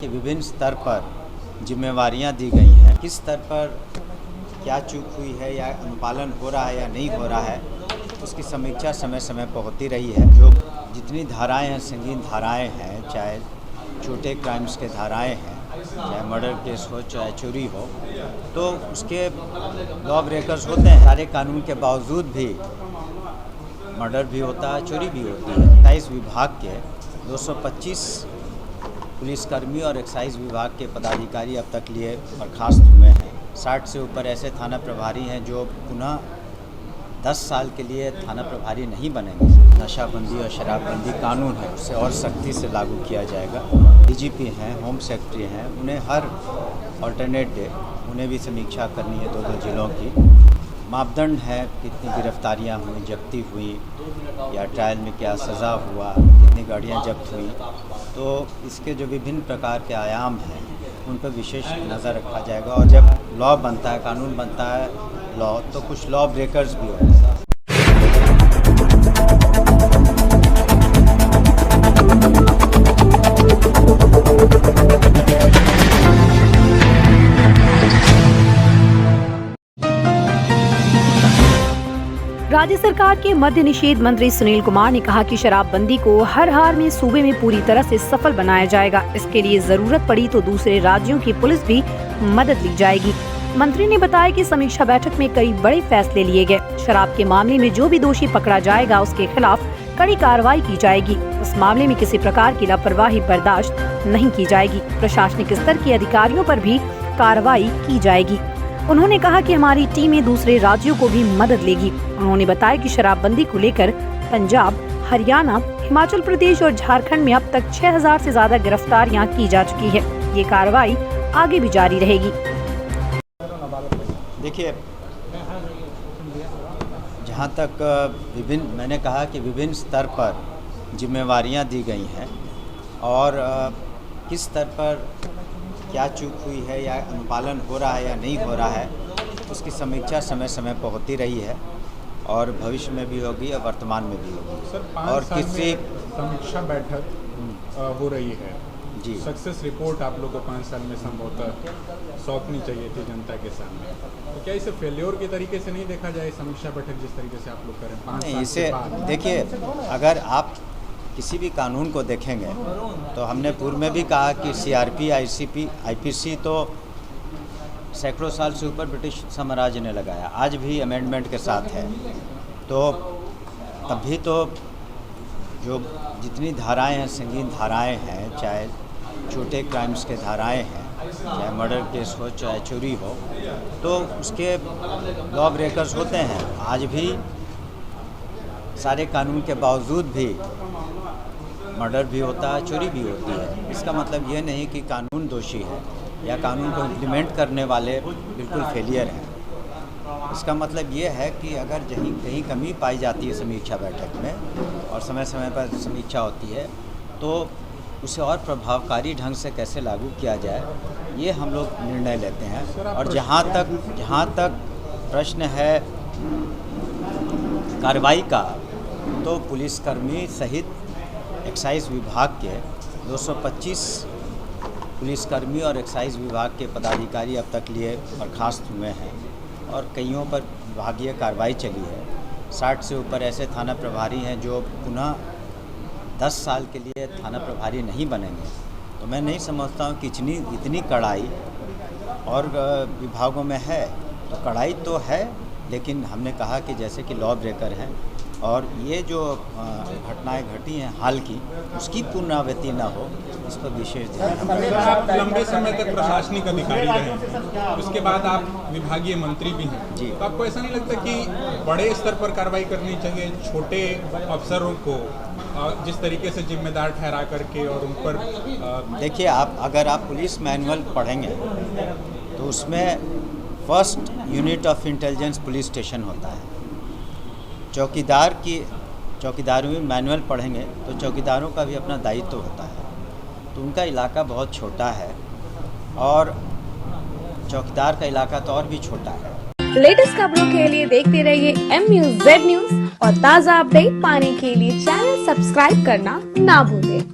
विभिन्न स्तर पर जिम्मेवारियां दी गई हैं। किस स्तर पर क्या चूक हुई है या अनुपालन हो रहा है या नहीं हो रहा है, उसकी समीक्षा समय समय पर होती रही है। जो जितनी धाराएं हैं, संगीन धाराएं हैं, चाहे छोटे क्राइम्स के धाराएं हैं, चाहे मर्डर केस हो, चाहे चोरी हो, तो उसके लॉ ब्रेकर्स होते हैं। सारे कानून के बावजूद भी मर्डर भी होता है, चोरी भी होती है। एक्साइज विभाग के 225 पुलिसकर्मी और एक्साइज विभाग के पदाधिकारी अब तक लिए बर्खास्त हुए हैं। 60 से ऊपर ऐसे थाना प्रभारी हैं जो पुनः 10 साल के लिए थाना प्रभारी नहीं बनेंगे। नशाबंदी और शराबबंदी कानून है, उससे और सख्ती से लागू किया जाएगा। डीजीपी हैं, होम सेक्रेटरी हैं, उन्हें हर ऑल्टरनेट डे उन्हें भी समीक्षा करनी है 2-2 जिलों की। मापदंड है, कितनी गिरफ्तारियां हुई, जब्ती हुई, या ट्रायल में क्या सज़ा हुआ, कितनी गाड़ियां जब्त हुई, तो इसके जो विभिन्न प्रकार के आयाम हैं उन पर विशेष नज़र रखा जाएगा। और जब लॉ बनता है, कानून बनता है लॉ, तो कुछ लॉ ब्रेकर्स भी होते हैं। राज्य सरकार के मद्य निषेध मंत्री सुनील कुमार ने कहा कि शराबबंदी को हर हाल में सूबे में पूरी तरह से सफल बनाया जाएगा। इसके लिए जरूरत पड़ी तो दूसरे राज्यों की पुलिस भी मदद ली जाएगी। मंत्री ने बताया कि समीक्षा बैठक में कई बड़े फैसले लिए गए। शराब के मामले में जो भी दोषी पकड़ा जाएगा उसके खिलाफ कड़ी कार्रवाई की जाएगी। इस मामले में किसी प्रकार की लापरवाही बर्दाश्त नहीं की जाएगी। प्रशासनिक स्तर के अधिकारियों पर भी कार्रवाई की जाएगी। उन्होंने कहा कि हमारी टीमें दूसरे राज्यों को भी मदद लेगी। उन्होंने बताया कि शराबबंदी को लेकर पंजाब, हरियाणा, हिमाचल प्रदेश और झारखंड में अब तक 6000 से ज्यादा गिरफ्तारियां की जा चुकी है। ये कार्रवाई आगे भी जारी रहेगी। देखिए, जहाँ तक मैंने कहा कि विभिन्न स्तर पर जिम्मेवारियां दी गई हैं और किस स्तर पर क्या चूक हुई है या अनुपालन हो रहा है या नहीं हो रहा है, उसकी समीक्षा समय समय पर होती रही है और भविष्य में भी होगी और वर्तमान में भी होगी। सर, और किसी समीक्षा बैठक हो रही है जी, सक्सेस रिपोर्ट आप लोग को 5 साल में संभवतः सौंपनी चाहिए थी जनता के सामने, तो क्या इसे फेल्योर के तरीके से नहीं देखा जाए? समीक्षा बैठक जिस तरीके से आप लोग करें 5 साल इसे देखिए, अगर आप किसी भी कानून को देखेंगे तो हमने पूर्व में भी कहा कि सीआरपी, आईसीपी, आईपीसी तो सैकड़ों साल से ऊपर ब्रिटिश साम्राज्य ने लगाया, आज भी अमेंडमेंट के साथ है। तो तभी तो जो जितनी धाराएं हैं, संगीन धाराएं हैं, चाहे छोटे क्राइम्स के धाराएं हैं, चाहे मर्डर केस हो, चाहे चोरी हो, तो उसके लॉ ब्रेकर्स होते हैं। आज भी सारे कानून के बावजूद भी मर्डर भी होता है, चोरी भी होती है। इसका मतलब ये नहीं कि कानून दोषी है या कानून को इम्प्लीमेंट करने वाले बिल्कुल फेलियर हैं। इसका मतलब ये है कि अगर कहीं कमी पाई जाती है समीक्षा बैठक में और समय समय पर समीक्षा होती है, तो उसे और प्रभावकारी ढंग से कैसे लागू किया जाए, ये हम लोग निर्णय लेते हैं। और जहाँ तक प्रश्न है कार्रवाई का, तो पुलिसकर्मी सहित एक्साइज विभाग के 225 पुलिसकर्मी और एक्साइज विभाग के पदाधिकारी अब तक लिए बर्खास्त हुए हैं और कईयों पर विभागीय कार्रवाई चली है। 60 से ऊपर ऐसे थाना प्रभारी हैं जो पुनः 10 साल के लिए थाना प्रभारी नहीं बनेंगे। तो मैं नहीं समझता हूँ कि इतनी कड़ाई और विभागों में है। तो कड़ाई तो है, लेकिन हमने कहा कि जैसे कि लॉ ब्रेकर हैं और ये जो घटनाएं घटी हैं हाल की, उसकी पुनरावृत्ति ना हो, इस पर विशेष ध्यान। आप लंबे समय तक प्रशासनिक अधिकारी रहे, उसके बाद आप विभागीय मंत्री भी हैं जी, तो आपको ऐसा नहीं लगता कि बड़े स्तर पर कार्रवाई करनी चाहिए? छोटे अफसरों को जिस तरीके से जिम्मेदार ठहरा करके और उन पर देखिए, अगर आप पुलिस मैनुअल पढ़ेंगे तो उसमें first unit of intelligence police station होता है। चौकीदारों में मैनुअल पढ़ेंगे तो चौकीदारों का भी अपना दायित्व होता है। तो उनका इलाका बहुत छोटा है और चौकीदार का इलाका तो और भी छोटा है। लेटेस्ट खबरों के लिए देखते रहिए MUZ न्यूज और ताज़ा अपडेट पाने के लिए चैनल सब्सक्राइब करना ना भूलें।